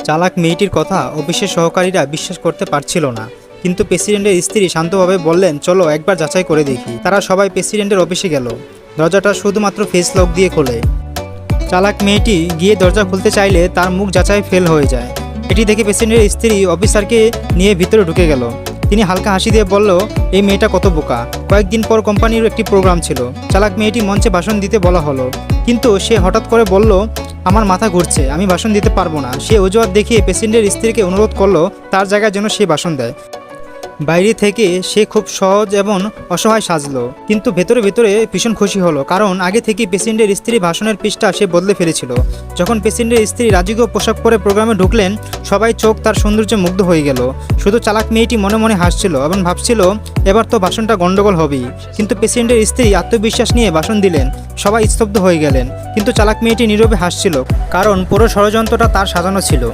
চালাক মেয়েটির কথা অফিসের সহকারীরা বিশ্বাস করতে পারছিল না, কিন্তু প্রেসিডেন্টের স্ত্রী শান্তভাবে বললেন, চলো একবার যাচাই করে দেখি। তারা সবাই প্রেসিডেন্টের অফিসে গেল। দরজাটা শুধুমাত্র ফেস লক দিয়ে খোলে। চালাক মেয়েটি গিয়ে দরজা খুলতে চাইলে তার মুখ যাচাই ফেল হয়ে যায়। এটি দেখে প্রেসিডেন্টের স্ত্রী অফিসারকে নিয়ে ভিতরে ঢুকে গেল। তিনি হালকা হাসি দিয়ে বলল, এই মেয়েটা কত বোকা। কয়েকদিন পর কোম্পানির একটি প্রোগ্রাম ছিল। চালাক মেয়েটি মঞ্চে ভাষণ দিতে বলা হলো, কিন্তু সে হঠাৎ করে বলল, আমার মাথা ঘুরছে, আমি ভাষণ দিতে পারবো না। সে অজুহাত দেখিয়ে প্রেসিডেন্টের স্ত্রীকে অনুরোধ করলো তার জায়গায় যেন সে ভাষণ দেয়। বাইরে থেকে সে খুব সহজ এবং অসহায় সাজলো, কিন্তু ভেতরে ভেতরে ভীষণ খুশি হলো, কারণ আগে থেকেই প্রেসিডেন্টের স্ত্রী ভাষণের পৃষ্ঠা সে বদলে ফেলেছিল। যখন প্রেসিডেন্টের স্ত্রী রাজকীয় পোশাক পরে প্রোগ্রামে ঢুকলেন, সবাই চোখ তার সৌন্দর্যে মুগ্ধ হয়ে গেল। শুধু চালাক মেয়েটি মনে মনে হাসছিল এবং ভাবছিল, এবার তো ভাষণটা গন্ডগোল হবেই। কিন্তু প্রেসিডেন্টের স্ত্রী আত্মবিশ্বাস নিয়ে ভাষণ দিলেন, সবাই স্তব্ধ হয়ে গেলেন। কিন্তু চালাক মেয়েটি নীরবে হাসছিল, কারণ পুরো ষড়যন্ত্রটা তার সাজানো ছিল।